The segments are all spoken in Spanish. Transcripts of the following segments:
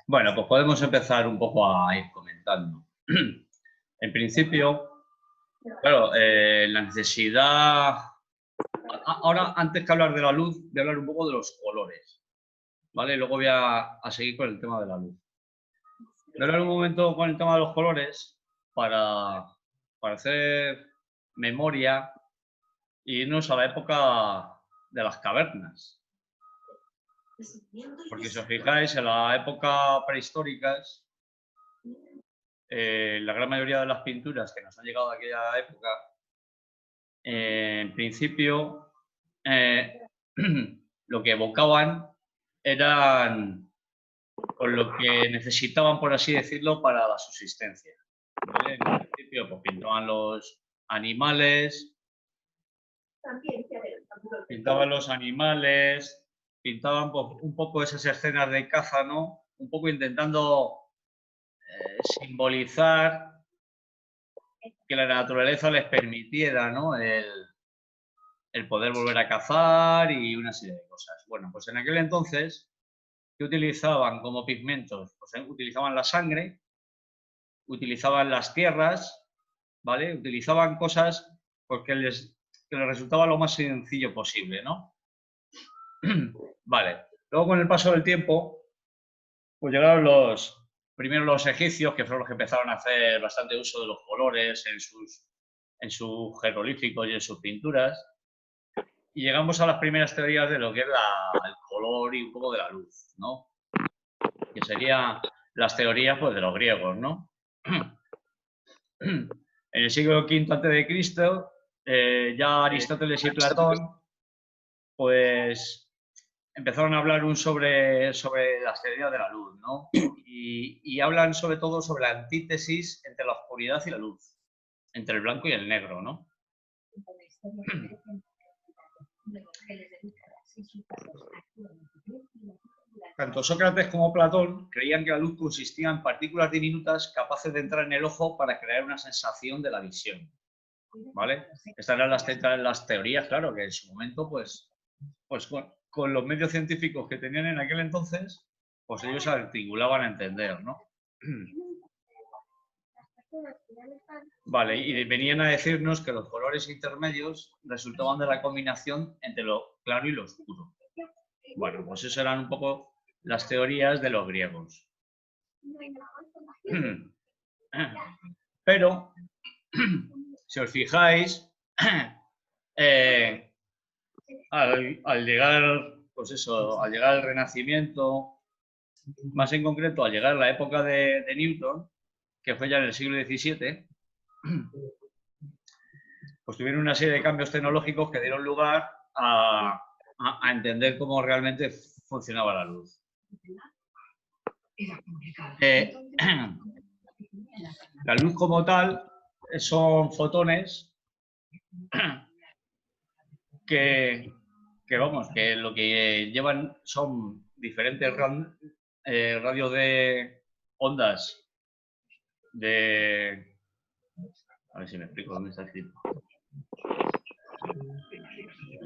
Bueno, pues podemos empezar un poco a ir comentando. En principio, claro, la necesidad... Ahora, antes que hablar de la luz, voy a hablar un poco de los colores, ¿vale? Luego voy a seguir con el tema de la luz. Voy a hablar un momento con el tema de los colores para hacer memoria e irnos a la época de las cavernas. Porque si os fijáis, en la época prehistóricas, la gran mayoría de las pinturas que nos han llegado de aquella época, en principio, lo que evocaban eran con lo que necesitaban, por así decirlo, para la subsistencia. ¿Vale? En principio, pues pintaban los animales, pintaban pues, un poco esas escenas de caza, ¿no? Un poco intentando simbolizar que la naturaleza les permitiera, ¿no? el poder volver a cazar y una serie de cosas. Bueno, pues en aquel entonces, ¿qué utilizaban como pigmentos? Pues utilizaban la sangre, utilizaban las tierras, ¿vale? Utilizaban cosas porque les resultaba lo más sencillo posible, ¿no? Vale. Luego, con el paso del tiempo, pues llegaron primero los egipcios, que fueron los que empezaron a hacer bastante uso de los colores en sus jeroglíficos y en sus pinturas. Y llegamos a las primeras teorías de lo que es el color y un poco de la luz, ¿no? Que serían las teorías pues, de los griegos, ¿no? En el siglo V a.C., ya Aristóteles y Platón, pues empezaron a hablar sobre las teorías de la luz, ¿no? Y hablan sobre todo sobre la antítesis entre la oscuridad y la luz, entre el blanco y el negro, ¿no? Tanto Sócrates como Platón creían que la luz consistía en partículas diminutas capaces de entrar en el ojo para crear una sensación de la visión, ¿vale? Estas eran las teorías, claro, que en su momento, pues con los medios científicos que tenían en aquel entonces, pues ellos se articulaban a entender, ¿no? Vale, y venían a decirnos que los colores intermedios resultaban de la combinación entre lo claro y lo oscuro. Bueno, pues eso eran un poco las teorías de los griegos. Pero, si os fijáis, al llegar, pues eso, al llegar al Renacimiento, más en concreto al llegar a la época de Newton, que fue ya en el siglo XVII, pues tuvieron una serie de cambios tecnológicos que dieron lugar a entender cómo realmente funcionaba la luz. La luz como tal son fotones que lo que llevan son diferentes radios de ondas de... A ver si me explico dónde está escrito.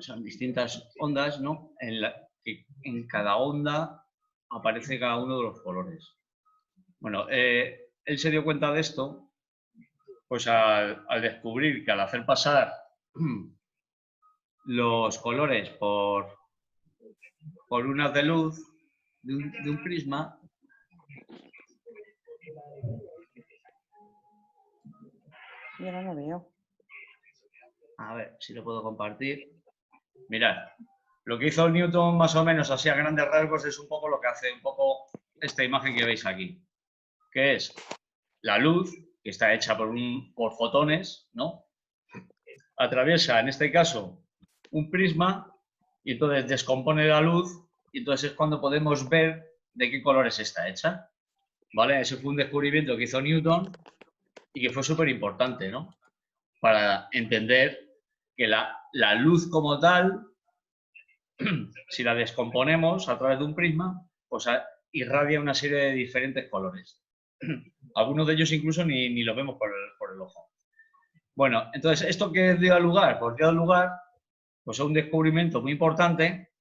Son distintas ondas, ¿no? Que en cada onda aparece cada uno de los colores. Bueno, él se dio cuenta de esto, pues al descubrir que al hacer pasar los colores por un haz de luz de un prisma, yo no lo veo. A ver si lo puedo compartir. Mirad, lo que hizo Newton más o menos así a grandes rasgos es un poco lo que hace un poco esta imagen que veis aquí, que es la luz, que está hecha por fotones, ¿no? Atraviesa, en este caso, un prisma y entonces descompone la luz y entonces es cuando podemos ver de qué colores está hecha, ¿vale? Ese fue un descubrimiento que hizo Newton y que fue súper importante, ¿no? Para entender que la luz como tal, si la descomponemos a través de un prisma, pues irradia una serie de diferentes colores. Algunos de ellos incluso ni los vemos por el ojo. Bueno, entonces, ¿esto qué dio lugar? Pues dio lugar pues, a un descubrimiento muy importante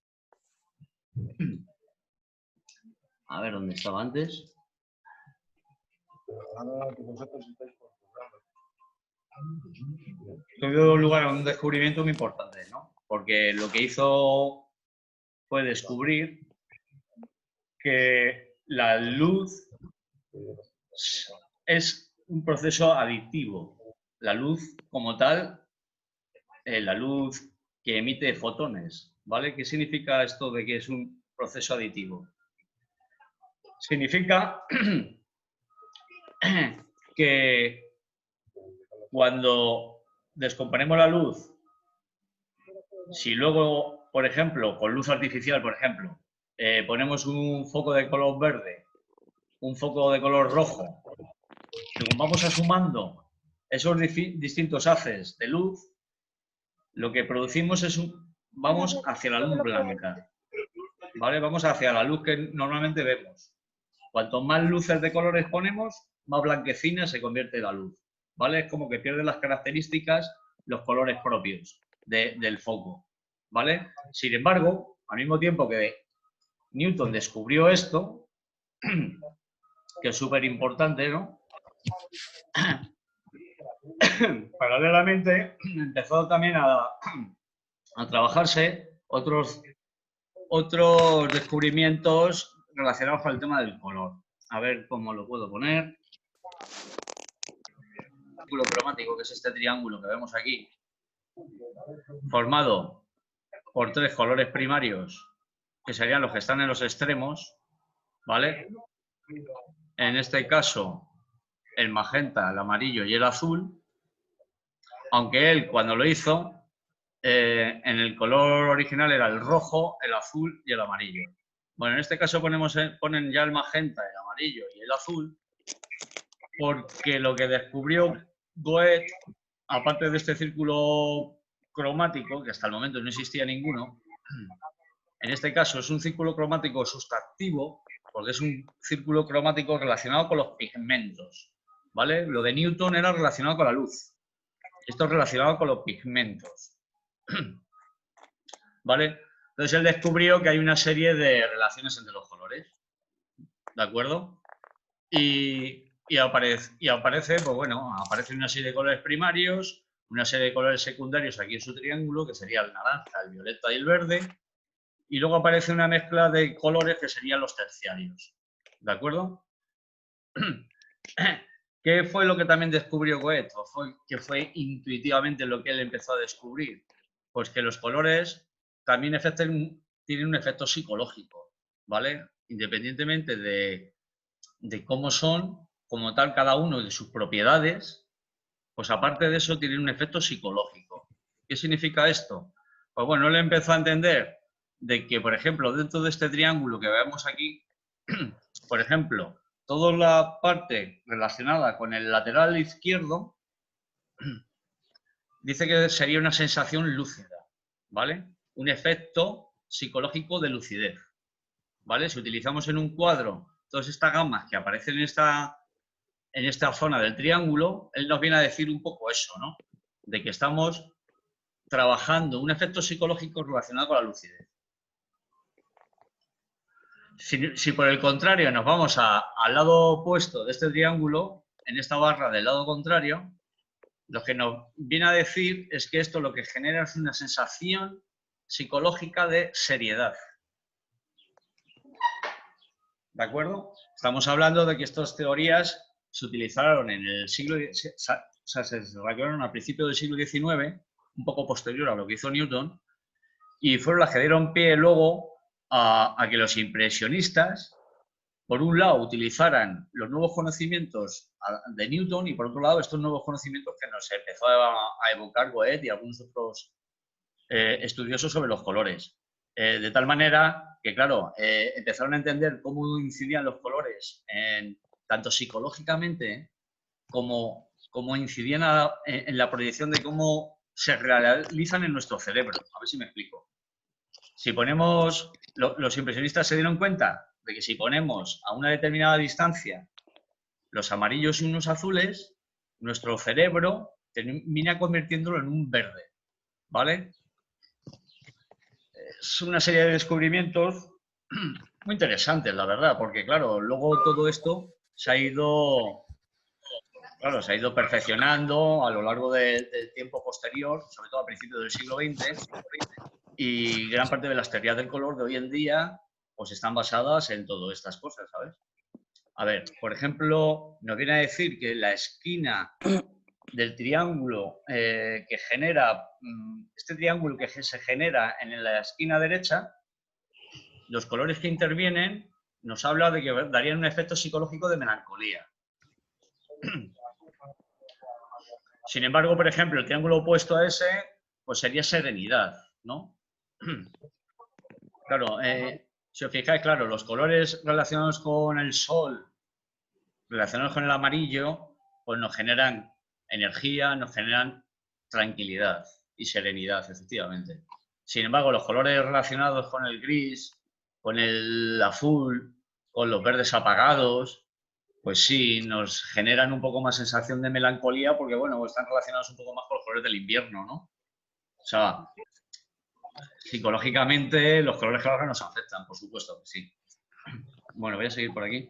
A ver, ¿dónde estaba antes? Tuvo lugar a un descubrimiento muy importante, ¿no? Porque lo que hizo fue descubrir que la luz es un proceso adictivo. La luz como tal, la luz que emite fotones, ¿vale? ¿Qué significa esto de que es un proceso aditivo? Significa que cuando descomponemos la luz, si luego, por ejemplo, con luz artificial, por ejemplo, ponemos un foco de color verde, un foco de color rojo, según vamos sumando esos distintos haces de luz, lo que producimos es vamos hacia la luz blanca, ¿vale? Vamos hacia la luz que normalmente vemos. Cuanto más luces de colores ponemos, más blanquecina se convierte la luz, ¿vale? Es como que pierde las características, los colores propios del foco, ¿vale? Sin embargo, al mismo tiempo que Newton descubrió esto, que es súper importante, ¿no? Paralelamente empezó también a trabajarse otros descubrimientos relacionados con el tema del color. A ver cómo lo puedo poner. El círculo cromático, que es este triángulo que vemos aquí, formado por 3 colores primarios, que serían los que están en los extremos, ¿vale? En este caso, el magenta, el amarillo y el azul, aunque él cuando lo hizo, en el color original era el rojo, el azul y el amarillo. Bueno, en este caso ponen ya el magenta, el amarillo y el azul, porque lo que descubrió Goethe, aparte de este círculo cromático, que hasta el momento no existía ninguno, en este caso es un círculo cromático sustractivo, porque es un círculo cromático relacionado con los pigmentos, ¿vale? Lo de Newton era relacionado con la luz. Esto es relacionado con los pigmentos, ¿vale? Entonces él descubrió que hay una serie de relaciones entre los colores, ¿de acuerdo? Y aparece, pues bueno, aparece una serie de colores primarios, una serie de colores secundarios aquí en su triángulo, que sería el naranja, el violeta y el verde, y luego aparece una mezcla de colores que serían los terciarios, ¿de acuerdo? ¿Qué fue lo que también descubrió Goethe? ¿Qué fue intuitivamente lo que él empezó a descubrir? Pues que los colores también tienen un efecto psicológico, ¿vale? Independientemente de cómo son, como tal, cada uno de sus propiedades, pues aparte de eso tienen un efecto psicológico. ¿Qué significa esto? Pues bueno, él empezó a entender de que, por ejemplo, dentro de este triángulo que vemos aquí, por ejemplo, toda la parte relacionada con el lateral izquierdo dice que sería una sensación lúcida, ¿vale? Un efecto psicológico de lucidez, ¿vale? Si utilizamos en un cuadro todas estas gamas que aparecen en esta zona del triángulo, él nos viene a decir un poco eso, ¿no? De que estamos trabajando un efecto psicológico relacionado con la lucidez. Si por el contrario nos vamos al lado opuesto de este triángulo, en esta barra del lado contrario, lo que nos viene a decir es que esto lo que genera es una sensación psicológica de seriedad. ¿De acuerdo? Estamos hablando de que estas teorías se utilizaron en el siglo... se desarrollaron al principio del siglo XIX, un poco posterior a lo que hizo Newton, y fueron las que dieron pie luego a que los impresionistas, por un lado, utilizaran los nuevos conocimientos de Newton y, por otro lado, estos nuevos conocimientos que nos empezó a evocar Goethe y algunos otros estudiosos sobre los colores. De tal manera que, claro, empezaron a entender cómo incidían los colores, tanto psicológicamente como incidían en la proyección de cómo se realizan en nuestro cerebro. A ver si me explico. Si ponemos, los impresionistas se dieron cuenta de que si ponemos a una determinada distancia los amarillos y unos azules, nuestro cerebro termina convirtiéndolo en un verde, ¿vale? Es una serie de descubrimientos muy interesantes, la verdad, porque claro, luego todo esto se ha ido, claro, se ha ido perfeccionando a lo largo del tiempo posterior, sobre todo a principios del siglo XX, y gran parte de las teorías del color de hoy en día pues están basadas en todas estas cosas, ¿sabes? A ver, por ejemplo, nos viene a decir que la esquina del triángulo que genera, este triángulo que se genera en la esquina derecha, los colores que intervienen nos habla de que darían un efecto psicológico de melancolía. Sin embargo, por ejemplo, el triángulo opuesto a ese, pues sería serenidad, ¿no? Claro, si os fijáis, claro, los colores relacionados con el sol, relacionados con el amarillo, pues nos generan energía, nos generan tranquilidad y serenidad, efectivamente. Sin embargo, los colores relacionados con el gris, con el azul, con los verdes apagados, pues sí, nos generan un poco más sensación de melancolía porque, bueno, están relacionados un poco más con los colores del invierno, ¿no? O sea, psicológicamente los colores claros nos afectan, por supuesto que sí. Bueno, voy a seguir por aquí.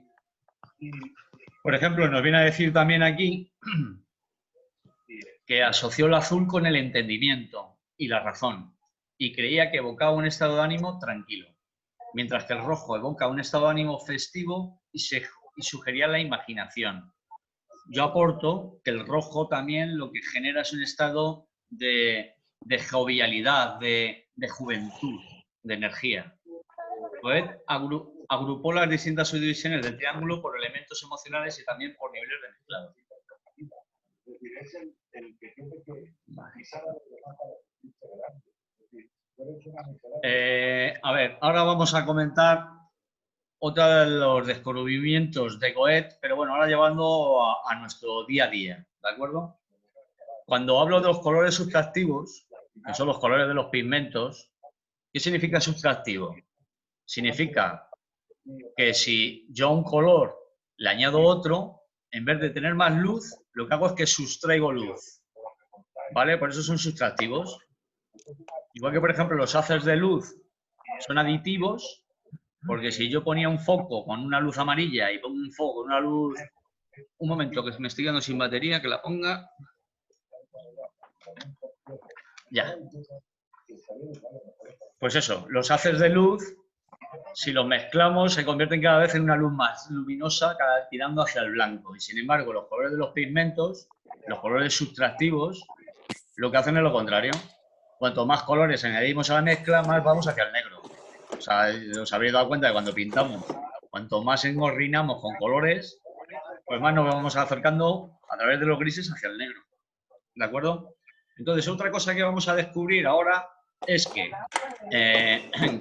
Por ejemplo, nos viene a decir también aquí que asoció el azul con el entendimiento y la razón y creía que evocaba un estado de ánimo tranquilo, mientras que el rojo evoca un estado de ánimo festivo y sugería la imaginación. Yo aporto que el rojo también lo que genera es un estado de jovialidad, de juventud, de energía. Goethe agrupó las distintas subdivisiones del triángulo por elementos emocionales y también por niveles de mezclado. A ver, ahora vamos a comentar otro de los descubrimientos de Goethe, pero bueno, ahora llevando a nuestro día a día, ¿de acuerdo? Cuando hablo de los colores sustractivos, que son los colores de los pigmentos, ¿qué significa sustractivo? Significa que si yo a un color le añado otro, en vez de tener más luz, lo que hago es que sustraigo luz, ¿vale? Por eso son sustractivos. Igual que, por ejemplo, los haces de luz son aditivos, porque si yo ponía un foco con una luz amarilla y pongo un foco con una luz... Un momento, que me estoy quedando sin batería, que la ponga. Ya. Pues eso, los haces de luz, si los mezclamos, se convierten cada vez en una luz más luminosa, tirando hacia el blanco. Y sin embargo, los colores de los pigmentos, los colores sustractivos, lo que hacen es lo contrario. Cuanto más colores añadimos a la mezcla, más vamos hacia el negro. O sea, os habréis dado cuenta que cuando pintamos, cuanto más engorrinamos con colores, pues más nos vamos acercando a través de los grises hacia el negro. ¿De acuerdo? Entonces, otra cosa que vamos a descubrir ahora es que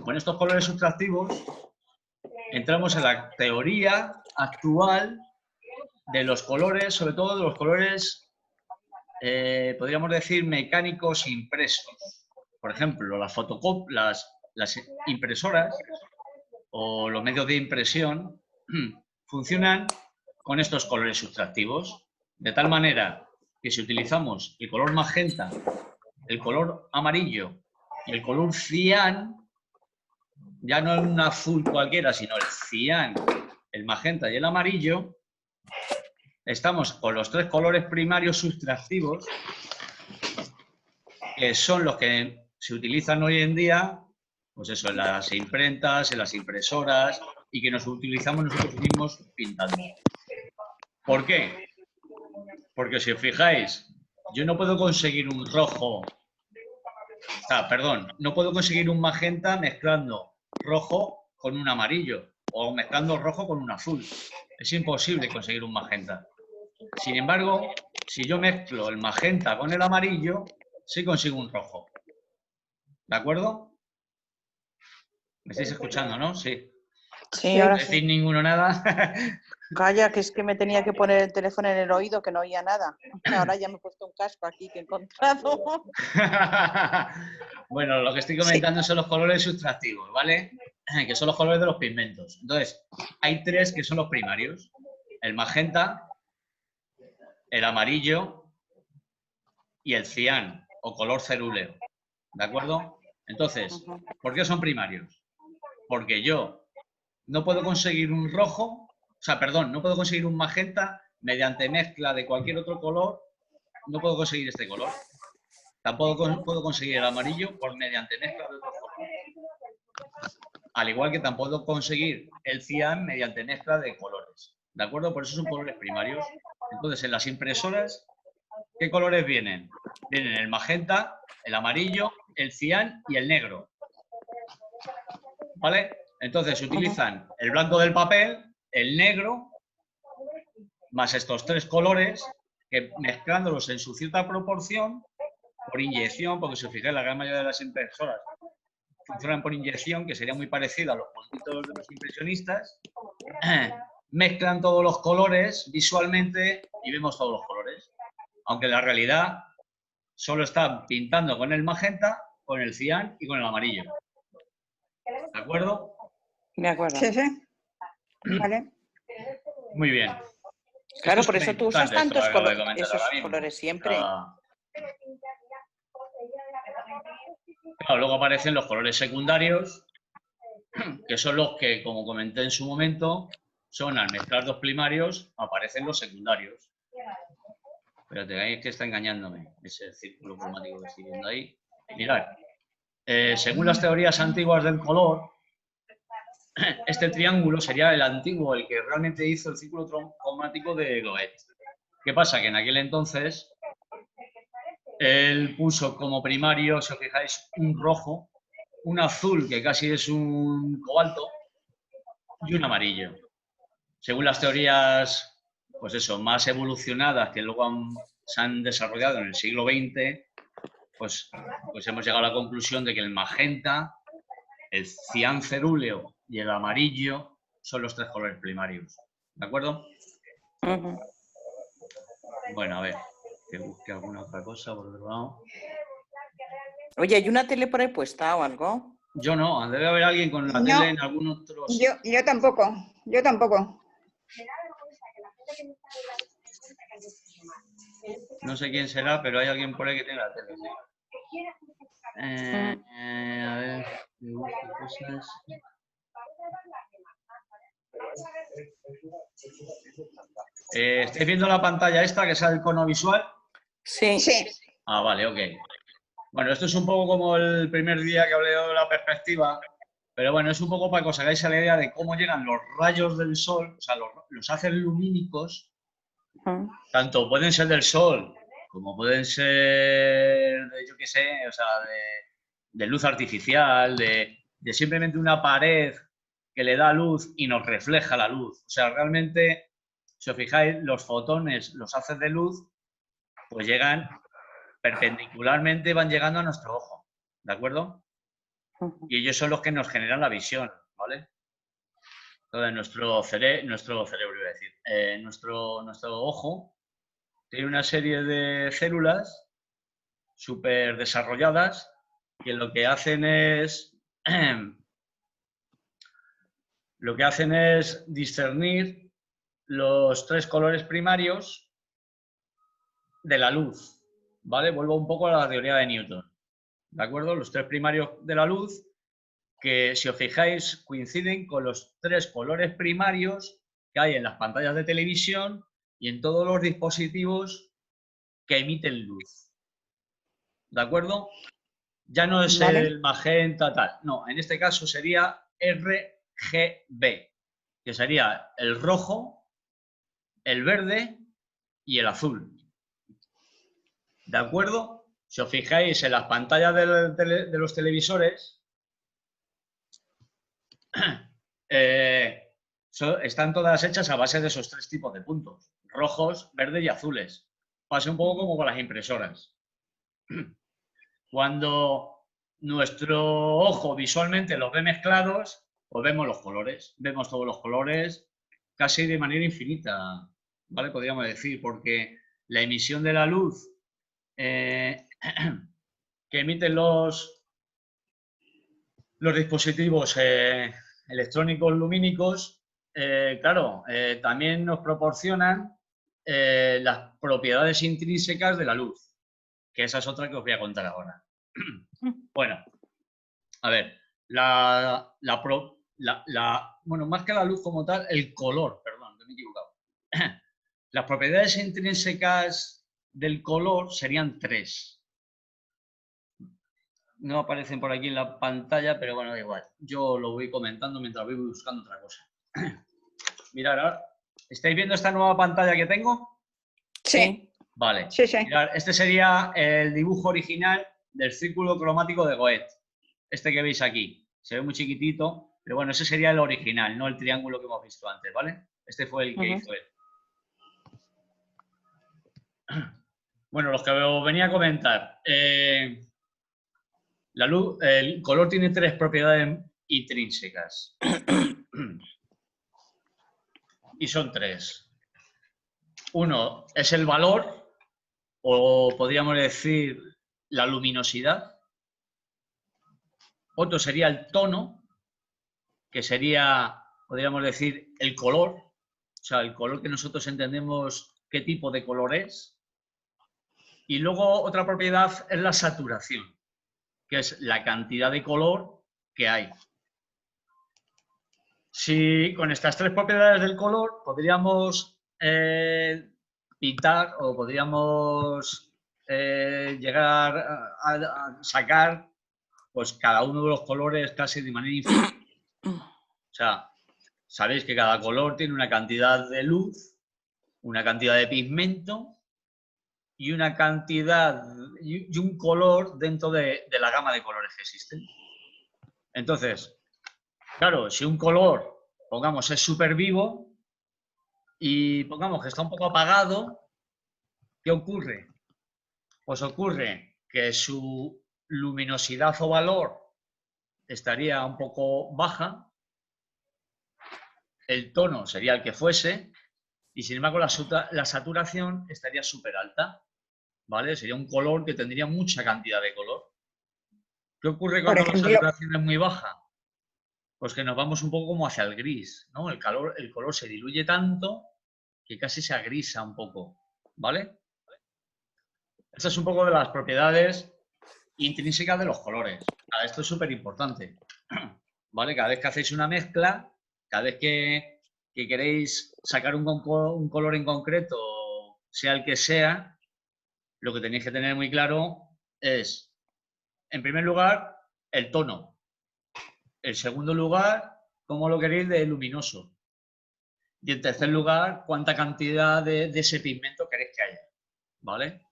con estos colores sustractivos entramos en la teoría actual de los colores, sobre todo de los colores, podríamos decir, mecánicos impresos. Por ejemplo, las impresoras o los medios de impresión funcionan con estos colores sustractivos, de tal manera que si utilizamos el color magenta, el color amarillo y el color cian, ya no un azul cualquiera, sino el cian, el magenta y el amarillo, estamos con los tres colores primarios sustractivos, que son los que se utilizan hoy en día, pues eso, en las imprentas, en las impresoras, y que nos utilizamos nosotros mismos pintando. ¿Por qué? Porque si os fijáis, yo no puedo conseguir un rojo, no puedo conseguir un magenta mezclando rojo con un amarillo o mezclando rojo con un azul. Es imposible conseguir un magenta. Sin embargo, si yo mezclo el magenta con el amarillo, sí consigo un rojo. ¿De acuerdo? ¿Me estáis escuchando, no? Sí. Sí, ahora ¿No decís sí. ninguno nada? Calla, que es que me tenía que poner el teléfono en el oído, que no oía nada. Ahora ya me he puesto un casco aquí que he encontrado. Bueno, lo que estoy comentando son los colores sustractivos, ¿vale? Que son los colores de los pigmentos. Entonces, hay tres que son los primarios. El magenta, el amarillo y el cian, o color cerúleo. ¿De acuerdo? Entonces, ¿por qué son primarios? Porque yo, no puedo conseguir un rojo, o sea, perdón, no puedo conseguir un magenta mediante mezcla de cualquier otro color, no puedo conseguir este color. Tampoco puedo conseguir el amarillo por mediante mezcla de otros colores. Al igual que tampoco puedo conseguir el cian mediante mezcla de colores. ¿De acuerdo? Por eso son colores primarios. Entonces, en las impresoras, ¿qué colores vienen? Vienen el magenta, el amarillo, el cian y el negro. ¿Vale? Entonces, se utilizan el blanco del papel, el negro, más estos tres colores, que mezclándolos en su cierta proporción, por inyección, porque si os fijáis, la gran mayoría de las impresoras funcionan por inyección, que sería muy parecido a los puntitos de los impresionistas, mezclan todos los colores visualmente y vemos todos los colores. Aunque en la realidad solo están pintando con el magenta, con el cian y con el amarillo. ¿De acuerdo? De acuerdo. Sí, sí. Vale. Muy bien. Claro, Esto por es eso tú usas importante, esto tantos que acabo de comentar esos ahora mismo. colores siempre. Claro, luego aparecen los colores secundarios, que son los que, como comenté en su momento, son al mezclar dos primarios, aparecen los secundarios. Espérate, ahí es que está engañándome ese círculo cromático que estoy viendo ahí. Mirad, según las teorías antiguas del color, este triángulo sería el antiguo, el que realmente hizo el círculo cromático de Goethe. ¿Qué pasa? Que en aquel entonces él puso como primario, si os fijáis, un rojo, un azul, que casi es un cobalto, y un amarillo. Según las teorías, pues eso, más evolucionadas, que luego se han desarrollado en el siglo XX, pues hemos llegado a la conclusión de que el magenta, el cian cerúleo y el amarillo son los tres colores primarios. ¿De acuerdo? Bueno, a ver, que busque alguna otra cosa por otro lado. Oye, ¿hay una tele por ahí puesta o algo? Yo no, debe haber alguien con la tele en algún otro sitio. Yo tampoco, yo tampoco. No sé quién será, pero hay alguien por ahí que tiene la tele. ¿Sí? A ver, me busco cosas. ¿Estáis viendo la pantalla esta que es el icono visual? Sí. Sí. Ah, vale, ok. Bueno, esto es un poco como el primer día que hablé de la perspectiva, pero bueno, es un poco para que os hagáis la idea de cómo llegan los rayos del sol, o sea, los haces lumínicos, tanto pueden ser del sol como pueden ser, yo qué sé, o sea, de luz artificial, de simplemente una pared que le da luz y nos refleja la luz. O sea, realmente, si os fijáis, los fotones, los haces de luz, pues llegan perpendicularmente, van llegando a nuestro ojo, ¿de acuerdo? Y ellos son los que nos generan la visión, ¿vale? Entonces, nuestro cerebro, iba a decir, nuestro ojo tiene una serie de células súper desarrolladas que lo que hacen es discernir los tres colores primarios de la luz, ¿vale? Vuelvo un poco a la teoría de Newton, ¿de acuerdo? Los tres primarios de la luz que, si os fijáis, coinciden con los tres colores primarios que hay en las pantallas de televisión y en todos los dispositivos que emiten luz. ¿De acuerdo? Ya no es el magenta tal. No, en este caso sería RGB, que sería el rojo, el verde y el azul. ¿De acuerdo? Si os fijáis en las pantallas de los televisores, están todas hechas a base de esos tres tipos de puntos, rojos, verdes y azules. Pasa un poco como con las impresoras. Cuando nuestro ojo visualmente los ve mezclados, pues vemos los colores, vemos todos los colores casi de manera infinita, ¿vale? Podríamos decir, porque la emisión de la luz que emiten los dispositivos electrónicos lumínicos, claro, también nos proporcionan las propiedades intrínsecas de la luz, que esa es otra que os voy a contar ahora. Bueno, a ver, bueno, más que la luz como tal, el color, perdón, me he equivocado. Las propiedades intrínsecas del color serían 3. No aparecen por aquí en la pantalla, pero bueno, da igual. Yo lo voy comentando mientras voy buscando otra cosa. Mirad, ahora, ¿estáis viendo esta nueva pantalla que tengo? Sí, Vale. sí, sí. Mirad, este sería el dibujo original del círculo cromático de Goethe. Este que veis aquí. Se ve muy chiquitito, pero bueno, ese sería el original, no el triángulo que hemos visto antes, ¿vale? Este fue el que hizo él. Bueno, los que os venía a comentar. La luz, el color tiene 3 propiedades intrínsecas. Y son 3. Uno es el valor, o podríamos decir la luminosidad. Otro sería el tono, que sería, podríamos decir, el color. O sea, el color que nosotros entendemos qué tipo de color es. Y luego otra propiedad es la saturación, que es la cantidad de color que hay. Si con estas 3 propiedades del color podríamos pintar o podríamos llegar a sacar pues cada uno de los colores casi de manera infinita. O sea, sabéis que cada color tiene una cantidad de luz, una cantidad de pigmento y una cantidad y un color dentro de la gama de colores que existen. Entonces, claro, si un color, pongamos, es súper vivo y pongamos que está un poco apagado, ¿qué ocurre? Pues ocurre que su luminosidad o valor estaría un poco baja, el tono sería el que fuese y sin embargo la saturación estaría súper alta, ¿vale? Sería un color que tendría mucha cantidad de color. ¿Qué ocurre cuando la saturación es muy baja? Pues que nos vamos un poco como hacia el gris, ¿no? El color se diluye tanto que casi se agrisa un poco, ¿vale? Estas es un poco de las propiedades intrínsecas de los colores. Esto es súper importante, ¿vale? Cada vez que hacéis una mezcla, cada vez que queréis sacar un color en concreto, sea el que sea, lo que tenéis que tener muy claro es, en primer lugar, el tono. En segundo lugar, cómo lo queréis de luminoso. Y en tercer lugar, cuánta cantidad de ese pigmento queréis que haya, ¿vale?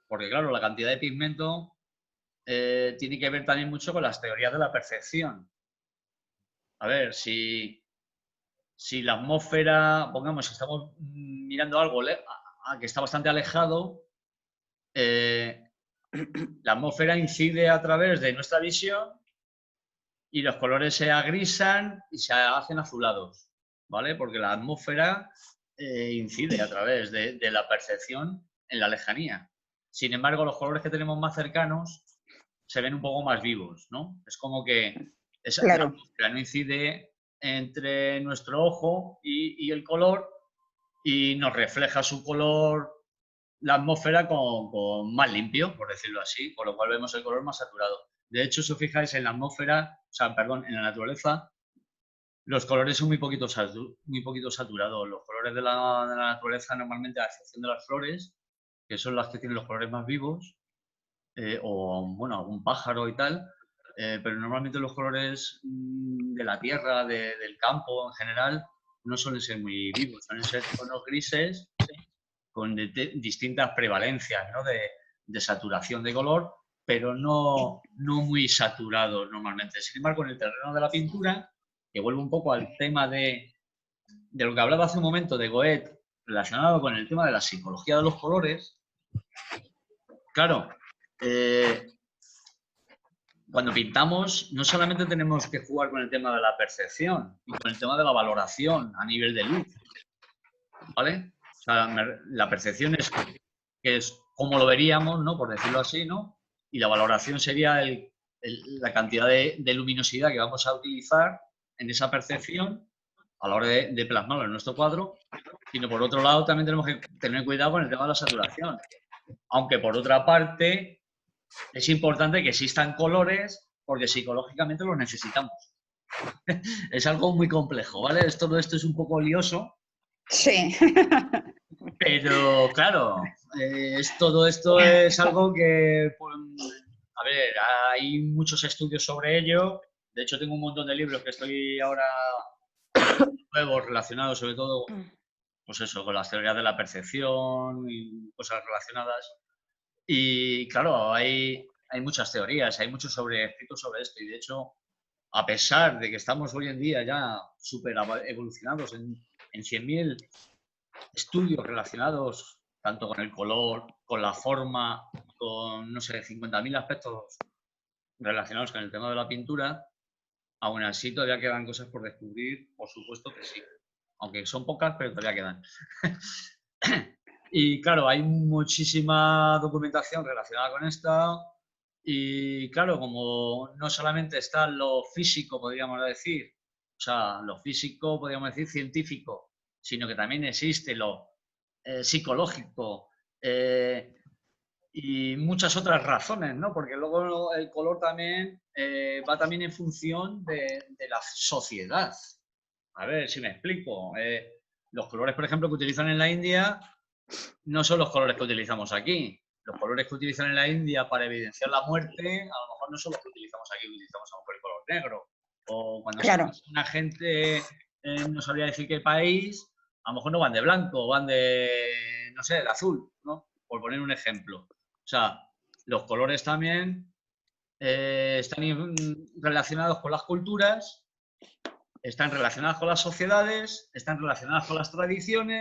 Porque claro, la cantidad de pigmento tiene que ver también mucho con las teorías de la percepción. A ver, si la atmósfera, pongamos, estamos mirando algo que está bastante alejado, la atmósfera incide a través de nuestra visión y los colores se agrisan y se hacen azulados, ¿vale? Porque la atmósfera incide a través de la percepción en la lejanía. Sin embargo, los colores que tenemos más cercanos se ven un poco más vivos, ¿no? Es como que la atmósfera no incide entre nuestro ojo y el color y nos refleja su color la atmósfera con más limpio, por decirlo así, con lo cual vemos el color más saturado. De hecho, si os fijáis en la atmósfera, en la naturaleza, los colores son muy poquito saturados. Los colores de la naturaleza, normalmente, a excepción de las flores, que son las que tienen los colores más vivos, o, bueno, algún pájaro y tal, pero normalmente los colores de la tierra, del campo en general, no suelen ser muy vivos, suelen ser tonos grises con distintas prevalencias, ¿no? de saturación de color, pero no muy saturados normalmente. Sin embargo, en el terreno de la pintura, que vuelvo un poco al tema de lo que hablaba hace un momento de Goethe, relacionado con el tema de la psicología de los colores, claro, cuando pintamos no solamente tenemos que jugar con el tema de la percepción y con el tema de la valoración a nivel de luz, ¿vale? O sea, la percepción es como lo veríamos, ¿no? Por decirlo así, ¿no? Y la valoración sería la cantidad de luminosidad que vamos a utilizar en esa percepción a la hora de plasmarlo en nuestro cuadro. Sino por otro lado también tenemos que tener cuidado con el tema de la saturación. Aunque por otra parte es importante que existan colores porque psicológicamente los necesitamos. es algo muy complejo, ¿vale? Todo esto es un poco lioso, Sí. pero claro, todo esto es algo que, pues, a ver, hay muchos estudios sobre ello. De hecho, tengo un montón de libros que estoy ahora nuevos relacionados sobre todo, pues eso, con las teorías de la percepción y cosas relacionadas. Y claro, hay muchas teorías, hay muchos escritos sobre esto. Y de hecho, a pesar de que estamos hoy en día ya súper evolucionados en 100.000 estudios relacionados tanto con el color, con la forma, con, no sé, 50.000 aspectos relacionados con el tema de la pintura, aún así todavía quedan cosas por descubrir, por supuesto que sí. Aunque son pocas, pero todavía quedan. Y claro, hay muchísima documentación relacionada con esta. Y claro, como no solamente está lo físico, podríamos decir, o sea, lo físico, podríamos decir, científico, sino que también existe lo psicológico y muchas otras razones, ¿no? Porque luego el color también va también en función de la sociedad. A ver si me explico. Los colores, por ejemplo, que utilizan en la India no son los colores que utilizamos aquí. Los colores que utilizan en la India para evidenciar la muerte, a lo mejor no son los que utilizamos aquí, utilizamos a lo mejor el color negro. O cuando Claro. se una gente, no sabría decir qué país, a lo mejor no van de blanco, van de, no sé, de azul, ¿no? Por poner un ejemplo. O sea, los colores también están relacionados con las culturas, están relacionadas con las sociedades, están relacionadas con las tradiciones.